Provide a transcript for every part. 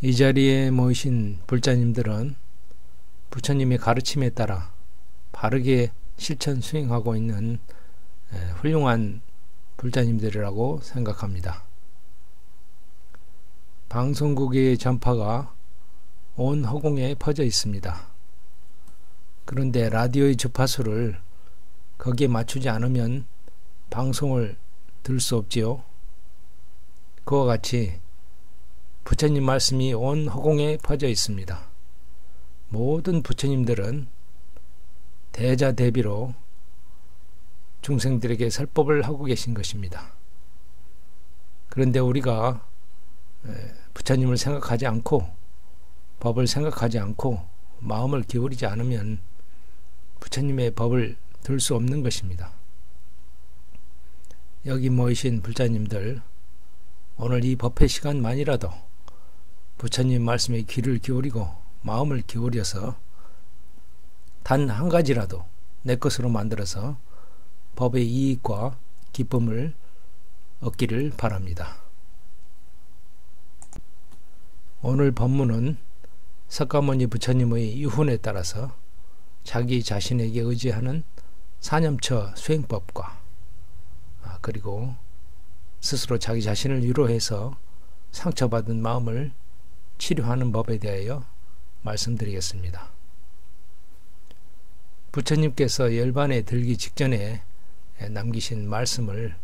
이 자리에 모이신 불자님들은 부처님의 가르침에 따라 바르게 실천 수행하고 있는 훌륭한 불자님들이라고 생각합니다. 방송국의 전파가 온 허공에 퍼져 있습니다. 그런데 라디오의 주파수를 거기에 맞추지 않으면 방송을 들을 수 없지요. 그와 같이 부처님 말씀이 온 허공에 퍼져 있습니다. 모든 부처님들은 대자대비로 중생들에게 설법을 하고 계신 것입니다. 그런데 우리가 부처님을 생각하지 않고 법을 생각하지 않고 마음을 기울이지 않으면 부처님의 법을 들을 수 없는 것입니다. 여기 모이신 불자님들, 오늘 이 법회 시간만이라도 부처님 말씀에 귀를 기울이고 마음을 기울여서 단 한 가지라도 내 것으로 만들어서 법의 이익과 기쁨을 얻기를 바랍니다. 오늘 법문은 석가모니 부처님의 유훈에 따라서 자기 자신에게 의지하는 사념처 수행법과 그리고 스스로 자기 자신을 위로해서 상처받은 마음을 치료하는 법에 대하여 말씀드리겠습니다. 부처님께서 열반에 들기 직전에 남기신 말씀을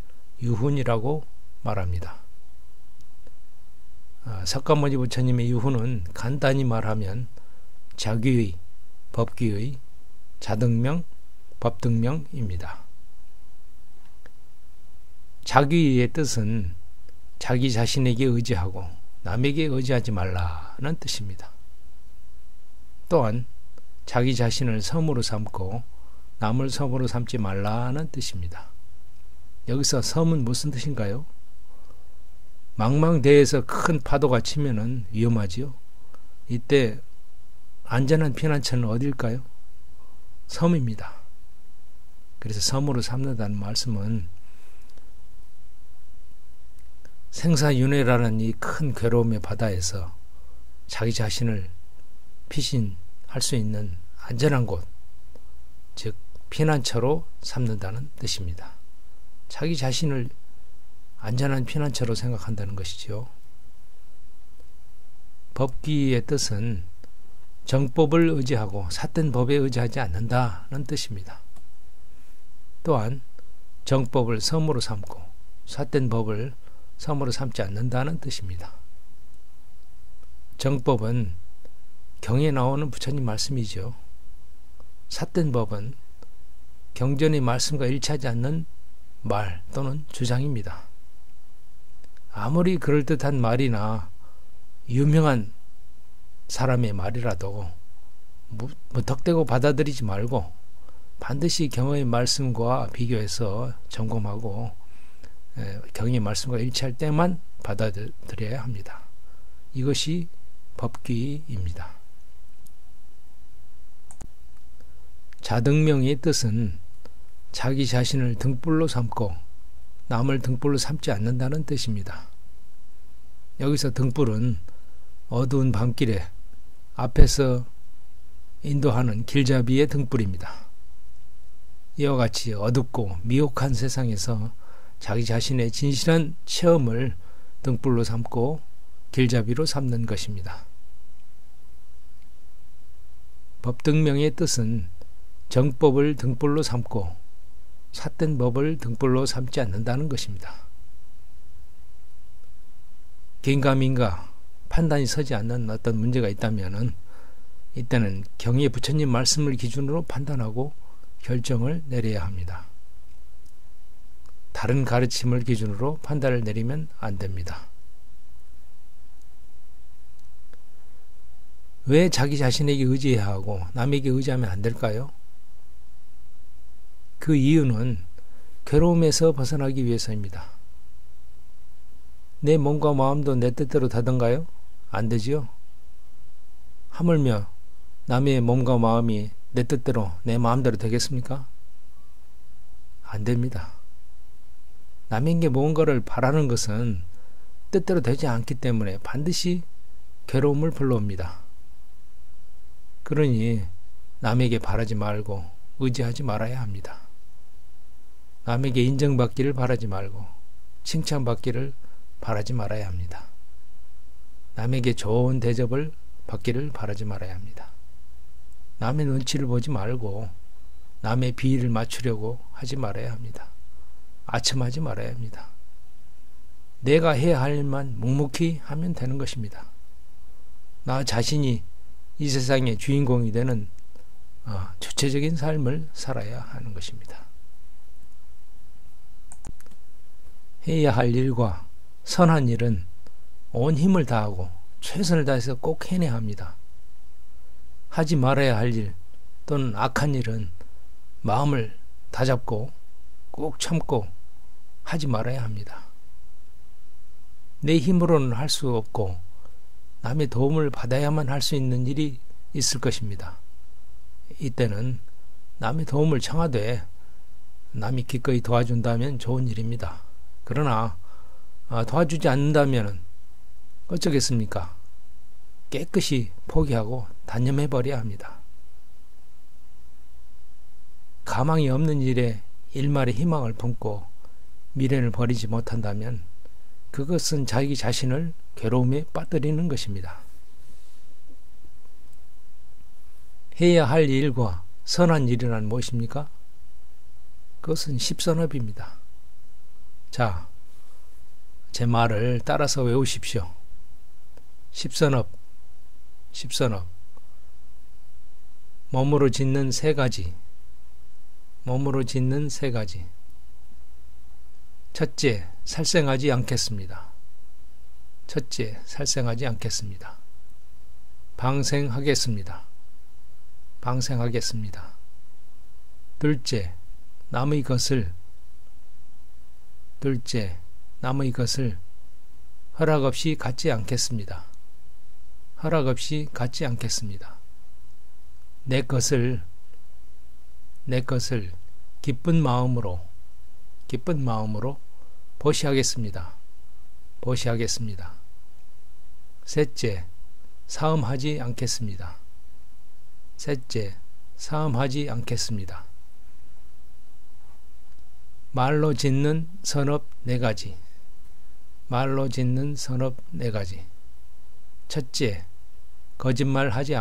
유훈이라고 말합니다. 석가모니 부처님의 유훈은 간단히 말하면 자귀의, 법귀의, 자등명, 법등명입니다. 자귀의 뜻은 자기 자신에게 의지하고 남에게 의지하지 말라는 뜻입니다. 또한 자기 자신을 섬으로 삼고 남을 섬으로 삼지 말라는 뜻입니다. 여기서 섬은 무슨 뜻인가요? 망망대해에서 큰 파도가 치면은 위험하지요. 이때 안전한 피난처는 어딜까요? 섬입니다. 그래서 섬으로 삼는다는 말씀은 생사윤회라는 이 큰 괴로움의 바다에서 자기 자신을 피신할 수 있는 안전한 곳, 즉 피난처로 삼는다는 뜻입니다. 자기 자신을 안전한 피난처로 생각한다는 것이죠. 법귀의 뜻은 정법을 의지하고 삿된 법에 의지하지 않는다는 뜻입니다. 또한 정법을 섬으로 삼고 삿된 법을 섬으로 삼지 않는다는 뜻입니다. 정법은 경에 나오는 부처님 말씀이죠. 삿된 법은 경전의 말씀과 일치하지 않는 말 또는 주장입니다. 아무리 그럴듯한 말이나 유명한 사람의 말이라도 무턱대고 받아들이지 말고 반드시 경의 말씀과 비교해서 점검하고 경의 말씀과 일치할 때만 받아들여야 합니다. 이것이 법귀입니다. 자등명의 뜻은 자기 자신을 등불로 삼고 남을 등불로 삼지 않는다는 뜻입니다. 여기서 등불은 어두운 밤길에 앞에서 인도하는 길잡이의 등불입니다. 이와 같이 어둡고 미혹한 세상에서 자기 자신의 진실한 체험을 등불로 삼고 길잡이로 삼는 것입니다. 법등명의 뜻은 정법을 등불로 삼고 삿된 법을 등불로 삼지 않는다는 것입니다. 긴가민가 판단이 서지 않는 어떤 문제가 있다면 이때는 경의 부처님 말씀을 기준으로 판단하고 결정을 내려야 합니다. 다른 가르침을 기준으로 판단을 내리면 안 됩니다. 왜 자기 자신에게 의지해야 하고 남에게 의지하면 안 될까요? 그 이유는 괴로움에서 벗어나기 위해서입니다. 내 몸과 마음도 내 뜻대로 되던가요? 안 되지요? 하물며 남의 몸과 마음이 내 뜻대로 내 마음대로 되겠습니까? 안 됩니다. 남에게 무언가를 바라는 것은 뜻대로 되지 않기 때문에 반드시 괴로움을 불러옵니다. 그러니 남에게 바라지 말고 의지하지 말아야 합니다. 남에게 인정받기를 바라지 말고 칭찬받기를 바라지 말아야 합니다. 남에게 좋은 대접을 받기를 바라지 말아야 합니다. 남의 눈치를 보지 말고 남의 비위를 맞추려고 하지 말아야 합니다. 아첨하지 말아야 합니다. 내가 해야 할 일만 묵묵히 하면 되는 것입니다. 나 자신이 이 세상의 주인공이 되는 주체적인 삶을 살아야 하는 것입니다. 해야 할 일과 선한 일은 온 힘을 다하고 최선을 다해서 꼭 해내야 합니다. 하지 말아야 할 일 또는 악한 일은 마음을 다잡고 꼭 참고 하지 말아야 합니다. 내 힘으로는 할 수 없고 남의 도움을 받아야만 할 수 있는 일이 있을 것입니다. 이때는 남의 도움을 청하되 남이 기꺼이 도와준다면 좋은 일입니다. 그러나 도와주지 않는다면 어쩌겠습니까? 깨끗이 포기하고 단념해버려야 합니다. 가망이 없는 일에 일말의 희망을 품고 미련을 버리지 못한다면 그것은 자기 자신을 괴로움에 빠뜨리는 것입니다. 해야 할 일과 선한 일이란 무엇입니까? 그것은 십선업입니다. 자, 제 말을 따라서 외우십시오. 십선업. 몸으로 짓는 세 가지. 첫째, 살생하지 않겠습니다. 방생하겠습니다. 둘째, 남의 것을 허락 없이 갖지 않겠습니다. 내 것을 기쁜 마음으로 보시하겠습니다. 셋째, 사음하지 않겠습니다. 말로 짓는 선업 네 가지. 첫째, 거짓말하지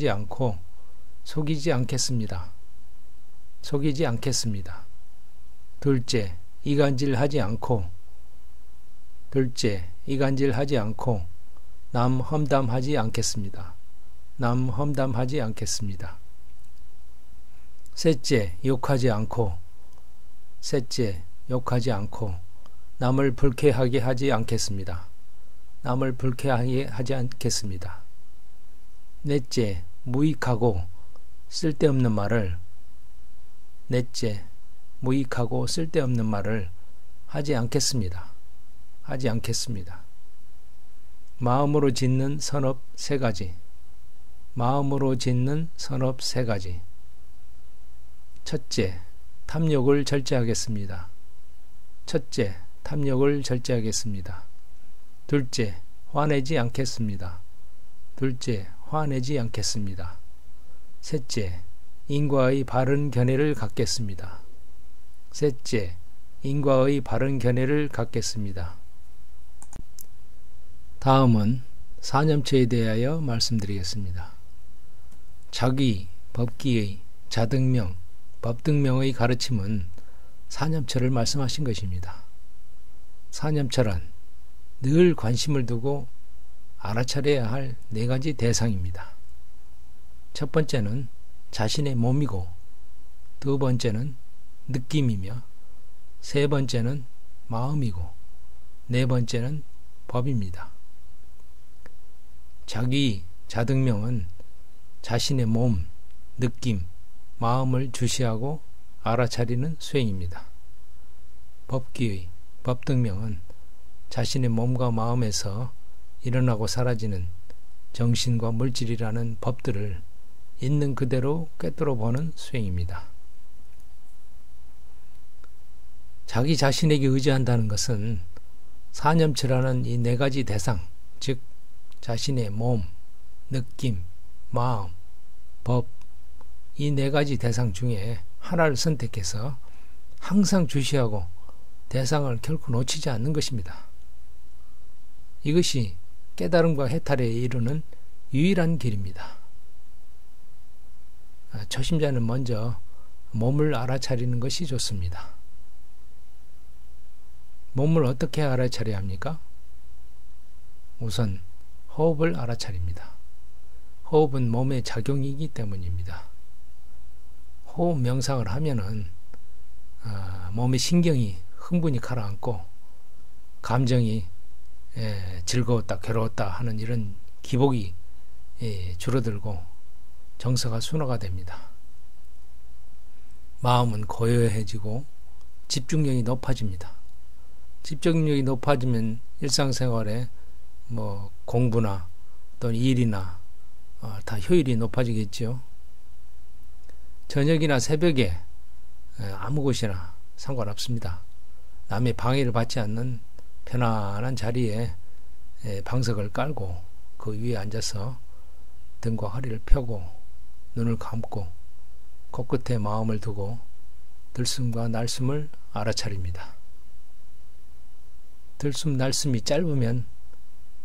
않고 속이지 않겠습니다. 둘째, 이간질하지 않고 남 험담하지 않겠습니다. 셋째, 욕하지 않고 남을 불쾌하게 하지 않겠습니다. 넷째, 무익하고 쓸데없는 말을 하지 않겠습니다. 마음으로 짓는 선업 세 가지. 첫째, 탐욕을 절제하겠습니다. 둘째, 화내지 않겠습니다. 셋째, 인과의 바른 견해를 갖겠습니다. 다음은 사념처에 대하여 말씀드리겠습니다. 자기, 법기의, 자등명, 법등명의 가르침은 사념처를 말씀하신 것입니다. 사념처란 늘 관심을 두고 알아차려야 할 네 가지 대상입니다. 첫 번째는 자신의 몸이고, 두 번째는 느낌이며, 세 번째는 마음이고, 네 번째는 법입니다. 자기, 자등명은 자신의 몸, 느낌, 마음을 주시하고 알아차리는 수행입니다. 법기의, 법등명은 자신의 몸과 마음에서 일어나고 사라지는 정신과 물질이라는 법들을 있는 그대로 꿰뚫어 보는 수행입니다. 자기 자신에게 의지한다는 것은 사념치라는 이 네 가지 대상, 즉 자신의 몸, 느낌, 마음, 법, 이 네 가지 대상 중에 하나를 선택해서 항상 주시하고 대상을 결코 놓치지 않는 것입니다. 이것이 깨달음과 해탈에 이르는 유일한 길입니다. 초심자는 먼저 몸을 알아차리는 것이 좋습니다. 몸을 어떻게 알아차려야 합니까? 우선 호흡을 알아차립니다. 호흡은 몸의 작용이기 때문입니다. 호흡 명상을 하면은 몸의 신경이 흥분이 가라앉고 감정이 즐거웠다 괴로웠다 하는 이런 기복이 줄어들고 정서가 순화가 됩니다. 마음은 고요해지고 집중력이 높아집니다. 집중력이 높아지면 일상생활에 뭐 공부나 또는 일이나 다 효율이 높아지겠죠. 저녁이나 새벽에 아무 곳이나 상관없습니다. 남의 방해를 받지 않는 편안한 자리에 방석을 깔고 그 위에 앉아서 등과 허리를 펴고 눈을 감고 코끝에 마음을 두고 들숨과 날숨을 알아차립니다. 들숨 날숨이 짧으면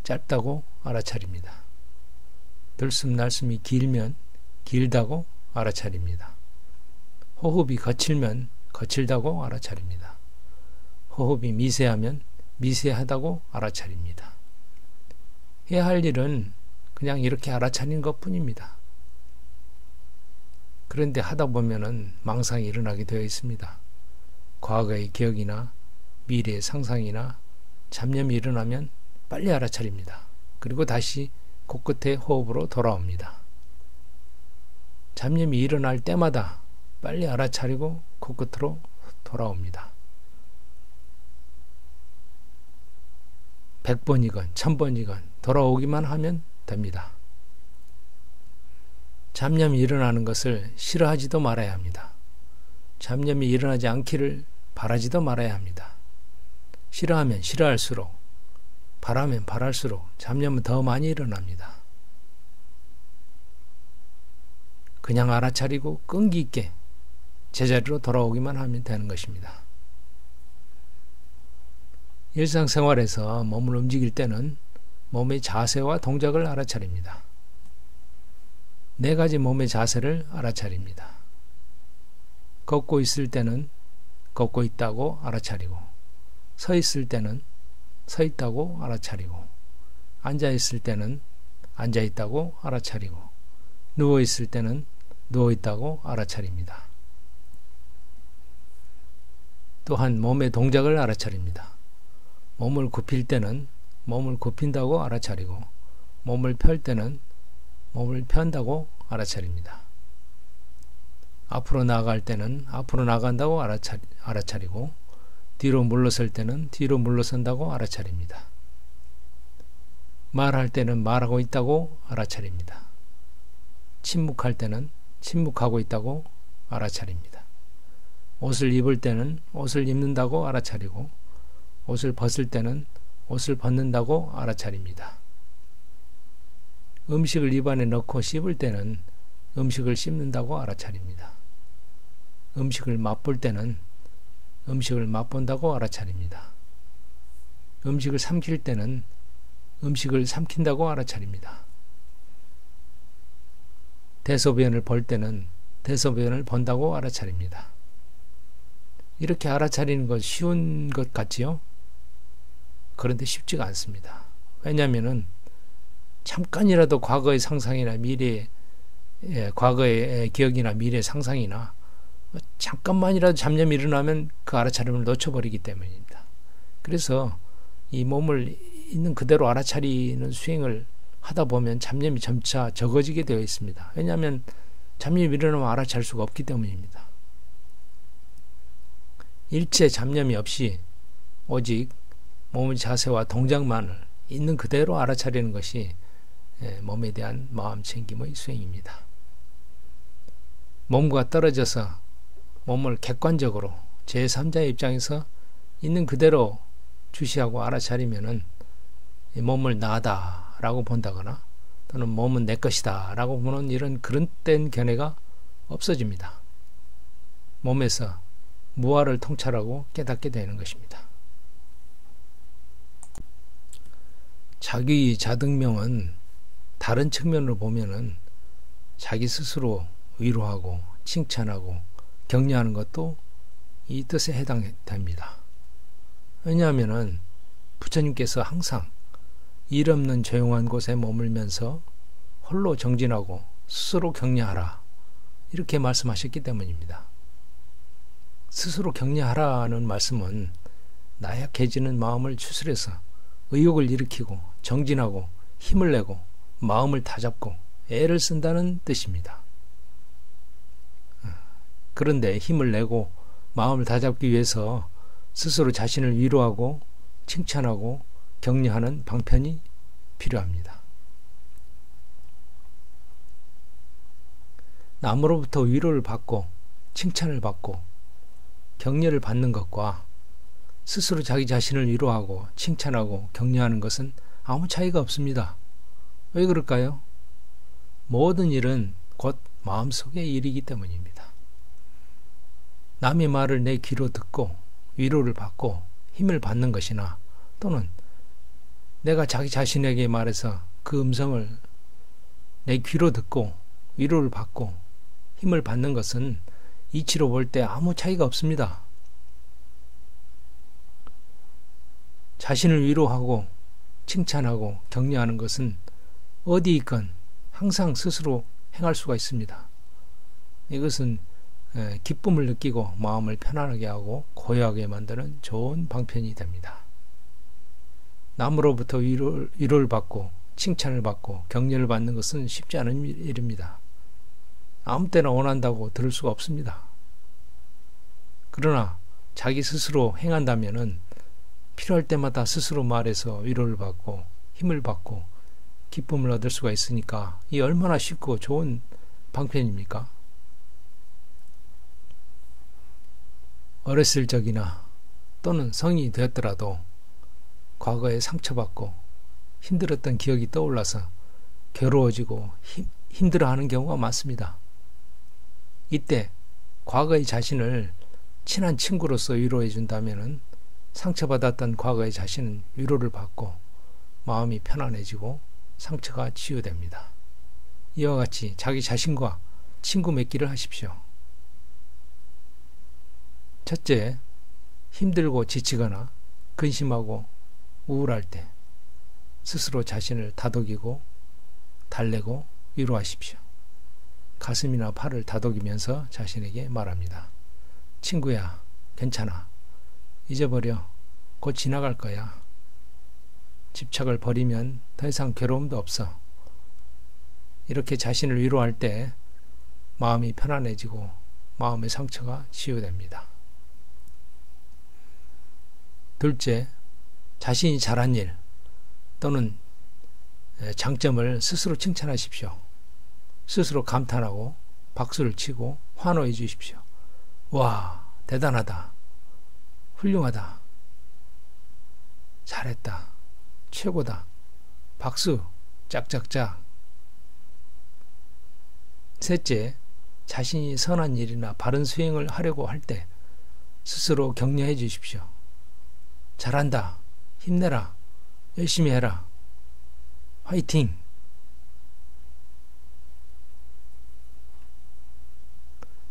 짧다고 알아차립니다. 들숨 날숨이 길면 길다고 알아차립니다. 호흡이 거칠면 거칠다고 알아차립니다. 호흡이 미세하면 미세하다고 알아차립니다. 해야 할 일은 그냥 이렇게 알아차리는 것 뿐입니다. 그런데 하다 보면은 망상이 일어나게 되어 있습니다. 과거의 기억이나 미래의 상상이나 잡념이 일어나면 빨리 알아차립니다. 그리고 다시 코끝의 호흡으로 돌아옵니다. 잡념이 일어날 때마다 빨리 알아차리고 코끝으로 돌아옵니다. 100번이건 1000번이건 돌아오기만 하면 됩니다. 잡념이 일어나는 것을 싫어하지도 말아야 합니다. 잡념이 일어나지 않기를 바라지도 말아야 합니다. 싫어하면 싫어할수록, 바라면 바랄수록 잡념은 더 많이 일어납니다. 그냥 알아차리고 끈기 있게 제자리로 돌아오기만 하면 되는 것입니다. 일상생활에서 몸을 움직일 때는 몸의 자세와 동작을 알아차립니다. 네 가지 몸의 자세를 알아차립니다. 걷고 있을 때는 걷고 있다고 알아차리고, 서 있을 때는 서 있다고 알아차리고, 앉아 있을 때는 앉아 있다고 알아차리고, 누워 있을 때는 누워 있다고 알아차립니다. 또한 몸의 동작을 알아차립니다. 몸을 굽힐 때는 몸을 굽힌다고 알아차리고, 몸을 펼 때는 몸을 편다고 알아차립니다. 앞으로 나아갈 때는 앞으로 나간다고 알아차리고, 뒤로 물러설 때는 뒤로 물러선다고 알아차립니다. 말할 때는 말하고 있다고 알아차립니다. 침묵할 때는 침묵하고 있다고 알아차립니다. 옷을 입을 때는 옷을 입는다고 알아차리고, 옷을 벗을 때는 옷을 벗는다고 알아차립니다. 음식을 입안에 넣고 씹을 때는 음식을 씹는다고 알아차립니다. 음식을 맛볼 때는 음식을 맛본다고 알아차립니다. 음식을 삼킬 때는 음식을 삼킨다고 알아차립니다. 대소변을 볼 때는 대소변을 본다고 알아차립니다. 이렇게 알아차리는 것 쉬운 것 같지요? 그런데 쉽지가 않습니다. 왜냐하면은 잠깐이라도 과거의 상상이나 과거의 기억이나 미래의 상상이나 잠깐만이라도 잡념이 일어나면 그 알아차림을 놓쳐버리기 때문입니다. 그래서 이 몸을 있는 그대로 알아차리는 수행을 하다 보면 잡념이 점차 적어지게 되어 있습니다. 왜냐하면 잡념이 일어나면 알아차릴 수가 없기 때문입니다. 일체 잡념이 없이 오직 몸의 자세와 동작만을 있는 그대로 알아차리는 것이 몸에 대한 마음 챙김의 수행입니다. 몸과 떨어져서 몸을 객관적으로 제3자의 입장에서 있는 그대로 주시하고 알아차리면은 이 몸을 나다 라고 본다거나 또는 몸은 내 것이다 라고 보는 이런 그릇된 견해가 없어집니다. 몸에서 무아를 통찰하고 깨닫게 되는 것입니다. 자기 자등명은 다른 측면으로 보면은 자기 스스로 위로하고 칭찬하고 격려하는 것도 이 뜻에 해당됩니다. 왜냐하면은 부처님께서 항상 일 없는 조용한 곳에 머물면서 홀로 정진하고 스스로 격려하라 이렇게 말씀하셨기 때문입니다. 스스로 격려하라는 말씀은 나약해지는 마음을 추스려서 의욕을 일으키고 정진하고 힘을 내고 마음을 다잡고 애를 쓴다는 뜻입니다. 그런데 힘을 내고 마음을 다잡기 위해서 스스로 자신을 위로하고 칭찬하고 격려하는 방편이 필요합니다. 남으로부터 위로를 받고 칭찬을 받고 격려를 받는 것과 스스로 자기 자신을 위로하고 칭찬하고 격려하는 것은 아무 차이가 없습니다. 왜 그럴까요? 모든 일은 곧 마음속의 일이기 때문입니다. 남의 말을 내 귀로 듣고 위로를 받고 힘을 받는 것이나 또는 내가 자기 자신에게 말해서 그 음성을 내 귀로 듣고 위로를 받고 힘을 받는 것은 이치로 볼 때 아무 차이가 없습니다. 자신을 위로하고 칭찬하고 격려하는 것은 어디 있건 항상 스스로 행할 수가 있습니다. 이것은 기쁨을 느끼고 마음을 편안하게 하고 고요하게 만드는 좋은 방편이 됩니다. 남으로부터 위로를 받고 칭찬을 받고 격려를 받는 것은 쉽지 않은 일입니다. 아무 때나 원한다고 들을 수가 없습니다. 그러나 자기 스스로 행한다면은 필요할 때마다 스스로 말해서 위로를 받고 힘을 받고 기쁨을 얻을 수가 있으니까 이 얼마나 쉽고 좋은 방편입니까? 어렸을 적이나 또는 성인이 되었더라도 과거에 상처받고 힘들었던 기억이 떠올라서 괴로워지고 힘들어하는 경우가 많습니다. 이때 과거의 자신을 친한 친구로서 위로해 준다면 상처받았던 과거의 자신은 위로를 받고 마음이 편안해지고 상처가 치유됩니다. 이와 같이 자기 자신과 친구 맺기를 하십시오. 첫째, 힘들고 지치거나 근심하고 우울할 때 스스로 자신을 다독이고 달래고 위로하십시오. 가슴이나 팔을 다독이면서 자신에게 말합니다. 친구야, 괜찮아. 잊어버려. 곧 지나갈 거야. 집착을 버리면 더 이상 괴로움도 없어. 이렇게 자신을 위로할 때 마음이 편안해지고 마음의 상처가 치유됩니다. 둘째, 자신이 잘한 일 또는 장점을 스스로 칭찬하십시오. 스스로 감탄하고 박수를 치고 환호해 주십시오. 와, 대단하다. 훌륭하다. 잘했다. 최고다. 박수. 짝짝짝. 셋째, 자신이 선한 일이나 바른 수행을 하려고 할 때 스스로 격려해 주십시오. 잘한다. 힘내라. 열심히 해라. 화이팅!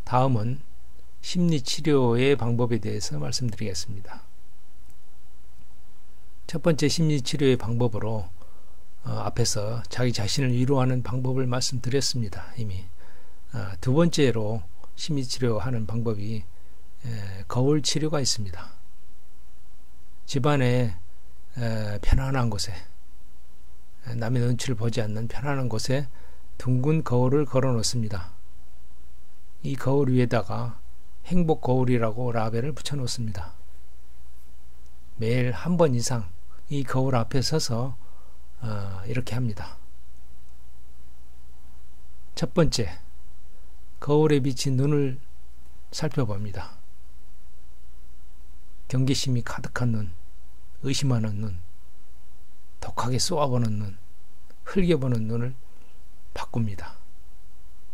다음은 심리치료의 방법에 대해서 말씀드리겠습니다. 첫 번째 심리치료의 방법으로 앞에서 자기 자신을 위로하는 방법을 말씀드렸습니다. 이미. 두 번째로 심리치료하는 방법이 거울치료가 있습니다. 집안에 편안한 곳에 남의 눈치를 보지 않는 편안한 곳에 둥근 거울을 걸어 놓습니다. 이 거울 위에다가 행복 거울이라고 라벨을 붙여 놓습니다. 매일 한 번 이상 이 거울 앞에 서서 이렇게 합니다. 첫 번째, 거울에 비친 눈을 살펴봅니다. 경계심이 가득한 눈, 의심하는 눈, 독하게 쏘아보는 눈, 흘겨보는 눈을 바꿉니다.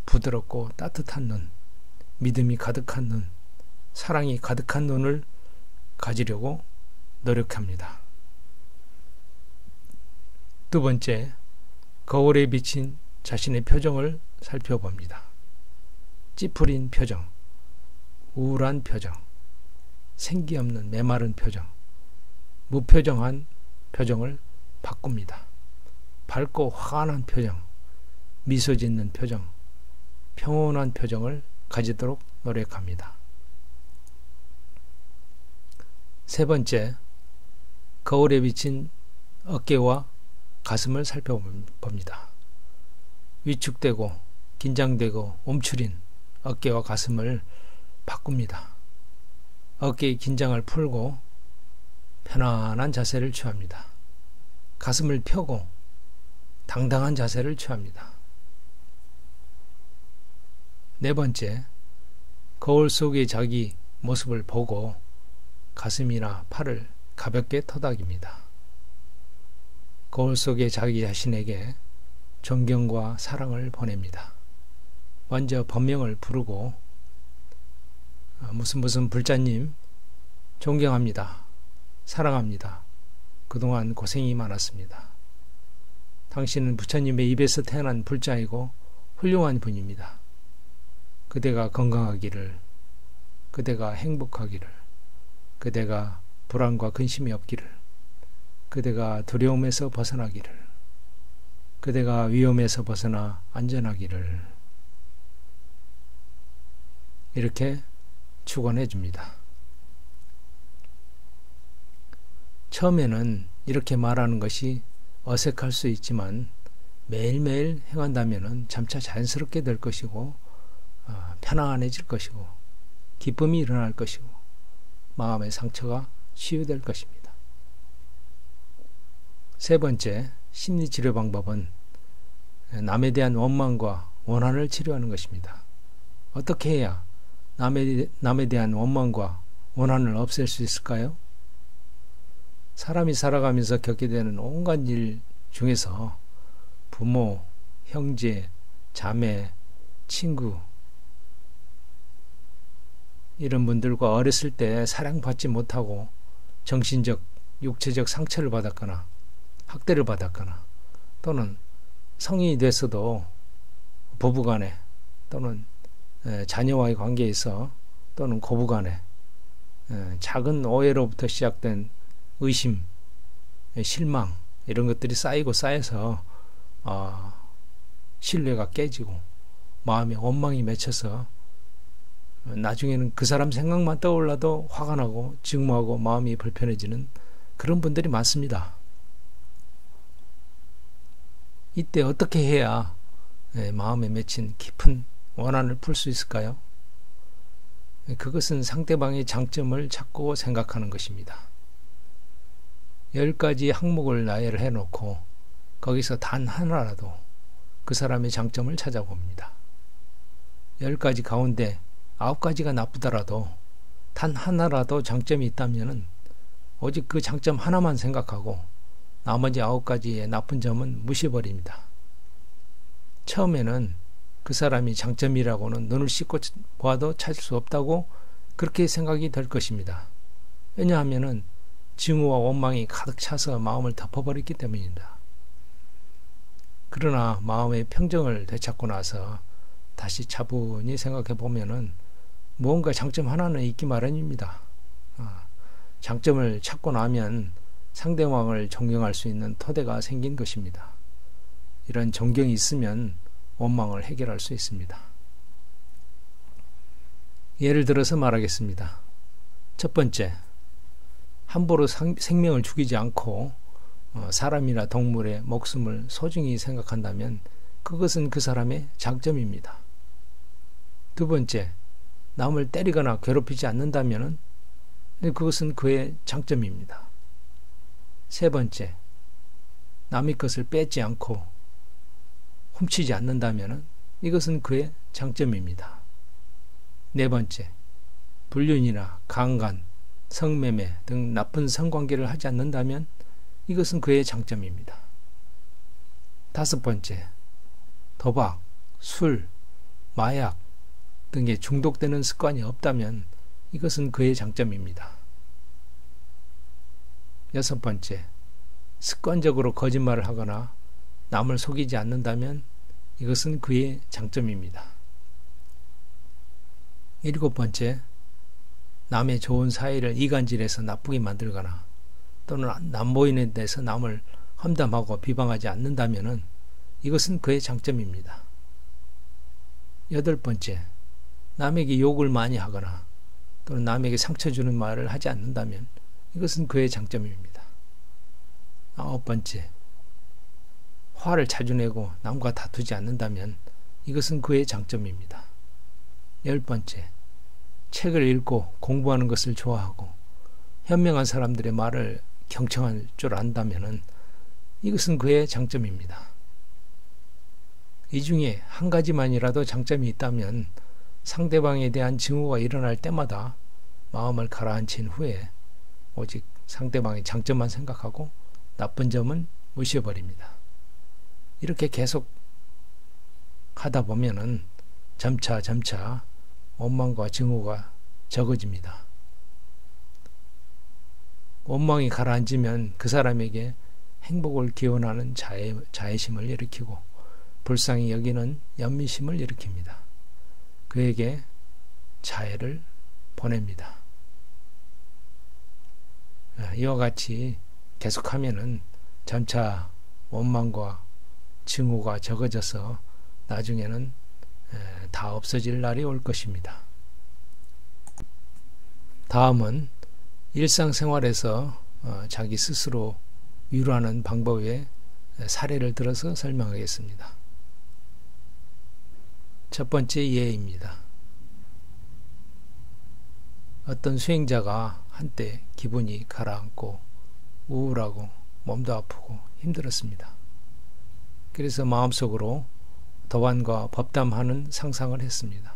부드럽고 따뜻한 눈, 믿음이 가득한 눈, 사랑이 가득한 눈을 가지려고 노력합니다. 두 번째, 거울에 비친 자신의 표정을 살펴봅니다. 찌푸린 표정, 우울한 표정, 생기 없는 메마른 표정, 무표정한 표정을 바꿉니다. 밝고 환한 표정, 미소 짓는 표정, 평온한 표정을 가지도록 노력합니다. 세 번째, 거울에 비친 어깨와 가슴을 살펴봅니다. 위축되고 긴장되고 움츠린 어깨와 가슴을 바꿉니다. 어깨의 긴장을 풀고 편안한 자세를 취합니다. 가슴을 펴고 당당한 자세를 취합니다. 네 번째, 거울 속의 자기 모습을 보고 가슴이나 팔을 가볍게 토닥입니다. 거울 속의 자기 자신에게 존경과 사랑을 보냅니다. 먼저 본명을 부르고 무슨 불자님 존경합니다. 사랑합니다. 그동안 고생이 많았습니다. 당신은 부처님의 입에서 태어난 불자이고 훌륭한 분입니다. 그대가 건강하기를, 그대가 행복하기를, 그대가 불안과 근심이 없기를, 그대가 두려움에서 벗어나기를, 그대가 위험에서 벗어나 안전하기를, 이렇게 축원해 줍니다. 처음에는 이렇게 말하는 것이 어색할 수 있지만 매일매일 행한다면 점차 자연스럽게 될 것이고 편안해질 것이고 기쁨이 일어날 것이고 마음의 상처가 치유될 것입니다. 세 번째, 심리치료 방법은 남에 대한 원망과 원한을 치료하는 것입니다. 어떻게 해야 남에 대한 원망과 원한을 없앨 수 있을까요? 사람이 살아가면서 겪게 되는 온갖 일 중에서 부모, 형제, 자매, 친구 이런 분들과 어렸을 때 사랑받지 못하고 정신적, 육체적 상처를 받았거나 학대를 받았거나 또는 성인이 됐어도 부부간에 또는 자녀와의 관계에서 또는 고부간에 작은 오해로부터 시작된 의심, 실망 이런 것들이 쌓이고 쌓여서 신뢰가 깨지고 마음에 원망이 맺혀서 나중에는 그 사람 생각만 떠올라도 화가 나고 증오하고 마음이 불편해지는 그런 분들이 많습니다. 이때 어떻게 해야 마음에 맺힌 깊은 원한을 풀 수 있을까요? 그것은 상대방의 장점을 찾고 생각하는 것입니다. 10가지 항목을 나열을 해놓고 거기서 단 하나라도 그 사람의 장점을 찾아봅니다. 10가지 가운데 9가지가 나쁘더라도 단 하나라도 장점이 있다면 오직 그 장점 하나만 생각하고 나머지 9가지의 나쁜 점은 무시해버립니다. 처음에는 그 사람이 장점이라고는 눈을 씻고 보아도 찾을 수 없다고 그렇게 생각이 될 것입니다. 왜냐하면 증오와 원망이 가득 차서 마음을 덮어버렸기 때문입니다. 그러나 마음의 평정을 되찾고 나서 다시 차분히 생각해 보면은 무언가 장점 하나는 있기 마련입니다. 장점을 찾고 나면 상대방을 존경할 수 있는 토대가 생긴 것입니다. 이런 존경이 있으면 원망을 해결할 수 있습니다. 예를 들어서 말하겠습니다. 첫 번째, 함부로 생명을 죽이지 않고 사람이나 동물의 목숨을 소중히 생각한다면 그것은 그 사람의 장점입니다. 두 번째, 남을 때리거나 괴롭히지 않는다면 그것은 그의 장점입니다. 세 번째, 남의 것을 뺏지 않고 훔치지 않는다면 이것은 그의 장점입니다. 네 번째, 불륜이나 강간, 성매매 등 나쁜 성관계를 하지 않는다면 이것은 그의 장점입니다. 다섯 번째, 도박, 술, 마약 등에 중독되는 습관이 없다면 이것은 그의 장점입니다. 여섯 번째, 습관적으로 거짓말을 하거나 남을 속이지 않는다면 이것은 그의 장점입니다. 일곱 번째, 남의 좋은 사이를 이간질해서 나쁘게 만들거나 또는 남모인에 대해서 남을 험담하고 비방하지 않는다면 이것은 그의 장점입니다. 여덟 번째, 남에게 욕을 많이 하거나 또는 남에게 상처 주는 말을 하지 않는다면 이것은 그의 장점입니다. 아홉 번째, 화를 자주 내고 남과 다투지 않는다면 이것은 그의 장점입니다. 열 번째, 책을 읽고 공부하는 것을 좋아하고 현명한 사람들의 말을 경청할 줄 안다면 이것은 그의 장점입니다. 이 중에 한 가지만이라도 장점이 있다면 상대방에 대한 증오가 일어날 때마다 마음을 가라앉힌 후에 오직 상대방의 장점만 생각하고 나쁜 점은 무시해버립니다. 이렇게 계속 하다 보면은 점차 원망과 증오가 적어집니다. 원망이 가라앉으면 그 사람에게 행복을 기원하는 자애심을 일으키고 불쌍히 여기는 연민심을 일으킵니다. 그에게 자애를 보냅니다. 이와 같이 계속하면은 점차 원망과 증오가 적어져서 나중에는 다 없어질 날이 올 것입니다. 다음은 일상생활에서 자기 스스로 위로하는 방법의 사례를 들어서 설명하겠습니다. 첫 번째 예입니다. 어떤 수행자가 한때 기분이 가라앉고 우울하고 몸도 아프고 힘들었습니다. 그래서 마음속으로 도반과 법담하는 상상을 했습니다.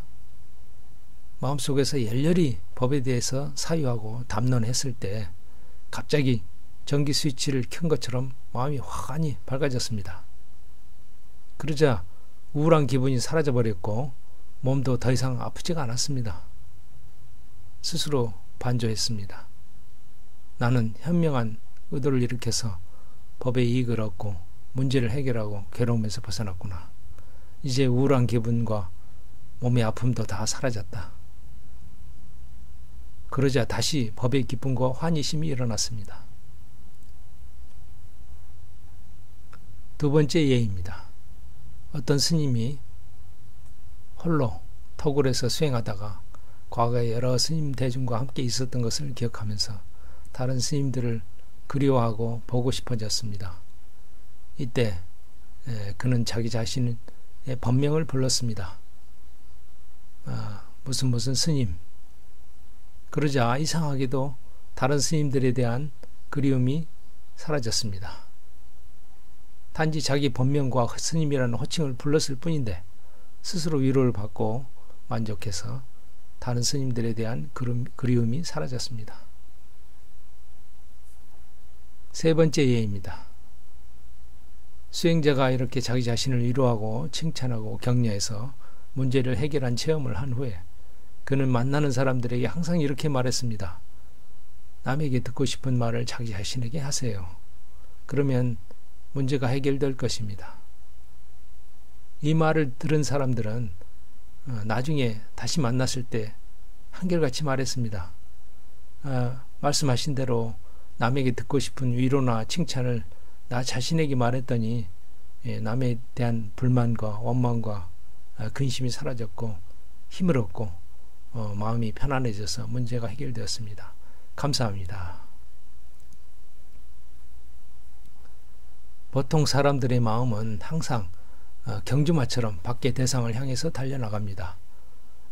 마음속에서 열렬히 법에 대해서 사유하고 담론했을 때 갑자기 전기 스위치를 켠 것처럼 마음이 환히 밝아졌습니다. 그러자 우울한 기분이 사라져버렸고 몸도 더 이상 아프지가 않았습니다. 스스로 반조했습니다. 나는 현명한 의도를 일으켜서 법의 이익을 얻고 문제를 해결하고 괴로움에서 벗어났구나. 이제 우울한 기분과 몸의 아픔도 다 사라졌다. 그러자 다시 법의 기쁨과 환희심이 일어났습니다. 두 번째 예입니다. 어떤 스님이 홀로 토굴에서 수행하다가 과거에 여러 스님 대중과 함께 있었던 것을 기억하면서 다른 스님들을 그리워하고 보고 싶어졌습니다. 이때 그는 자기 자신의 법명을 불렀습니다. 무슨 스님. 그러자 이상하게도 다른 스님들에 대한 그리움이 사라졌습니다. 단지 자기 본명과 스님이라는 호칭을 불렀을 뿐인데 스스로 위로를 받고 만족해서 다른 스님들에 대한 그리움이 사라졌습니다. 세 번째 예입니다. 수행자가 이렇게 자기 자신을 위로하고 칭찬하고 격려해서 문제를 해결한 체험을 한 후에 그는 만나는 사람들에게 항상 이렇게 말했습니다. 남에게 듣고 싶은 말을 자기 자신에게 하세요. 그러면 문제가 해결될 것입니다. 이 말을 들은 사람들은 나중에 다시 만났을 때 한결같이 말했습니다. 말씀하신 대로 남에게 듣고 싶은 위로나 칭찬을 나 자신에게 말했더니 남에 대한 불만과 원망과 근심이 사라졌고 힘을 얻고 마음이 편안해져서 문제가 해결되었습니다. 감사합니다. 보통 사람들의 마음은 항상 경주마처럼 밖의 대상을 향해서 달려나갑니다.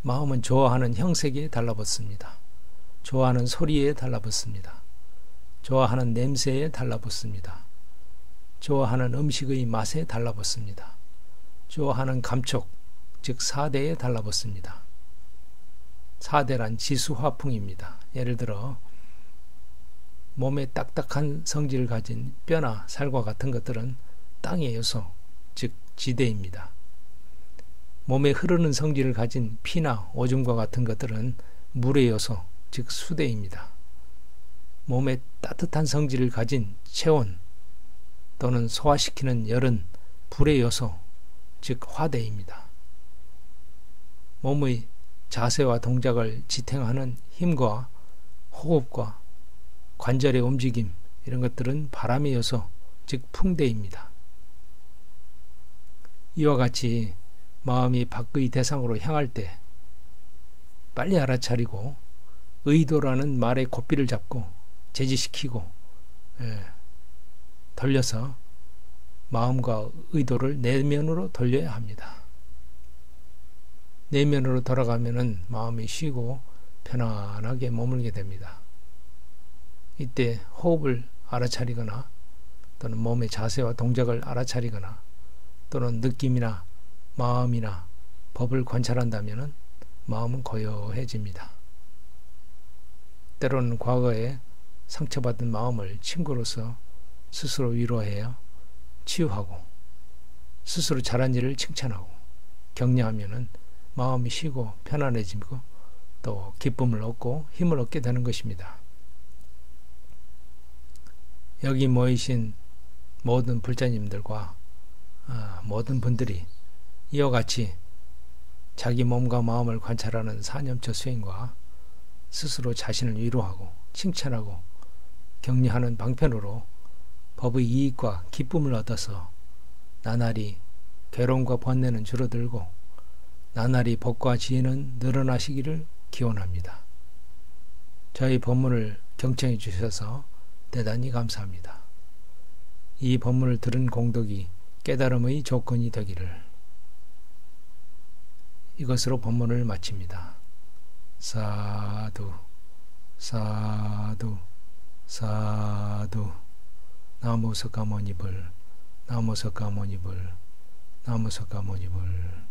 마음은 좋아하는 형색에 달라붙습니다. 좋아하는 소리에 달라붙습니다. 좋아하는 냄새에 달라붙습니다. 좋아하는 음식의 맛에 달라붙습니다. 좋아하는 감촉, 즉 사대에 달라붙습니다. 사대란 지수화풍입니다. 예를 들어 몸에 딱딱한 성질을 가진 뼈나 살과 같은 것들은 땅의 요소, 즉 지대입니다. 몸에 흐르는 성질을 가진 피나 오줌과 같은 것들은 물의 요소, 즉 수대입니다. 몸에 따뜻한 성질을 가진 체온 또는 소화시키는 열은 불의 요소, 즉 화대입니다. 몸의 자세와 동작을 지탱하는 힘과 호흡과 관절의 움직임, 이런 것들은 바람의 요소, 즉 풍대입니다. 이와 같이 마음이 밖의 대상으로 향할 때 빨리 알아차리고 의도라는 말의 고삐를 잡고 제지시키고 돌려서 마음과 의도를 내면으로 돌려야 합니다. 내면으로 돌아가면은 마음이 쉬고 편안하게 머물게 됩니다. 이때 호흡을 알아차리거나 또는 몸의 자세와 동작을 알아차리거나 또는 느낌이나 마음이나 법을 관찰한다면 마음은 고요해집니다. 때로는 과거에 상처받은 마음을 친구로서 스스로 위로해야 치유하고 스스로 잘한 일을 칭찬하고 격려하면 마음이 쉬고 편안해지고 또 기쁨을 얻고 힘을 얻게 되는 것입니다. 여기 모이신 모든 불자님들과 모든 분들이 이와 같이 자기 몸과 마음을 관찰하는 사념처 수행과 스스로 자신을 위로하고 칭찬하고 격려하는 방편으로 법의 이익과 기쁨을 얻어서 나날이 괴로움과 번뇌는 줄어들고 나날이 복과 지혜는 늘어나시기를 기원합니다. 저희 법문을 경청해 주셔서 대단히 감사합니다. 이 법문을 들은 공덕이 깨달음의 조건이 되기를. 이것으로 법문을 마칩니다. 사두 사두 사두. 나무 석가모니불 나무 석가모니불 나무 석가모니불.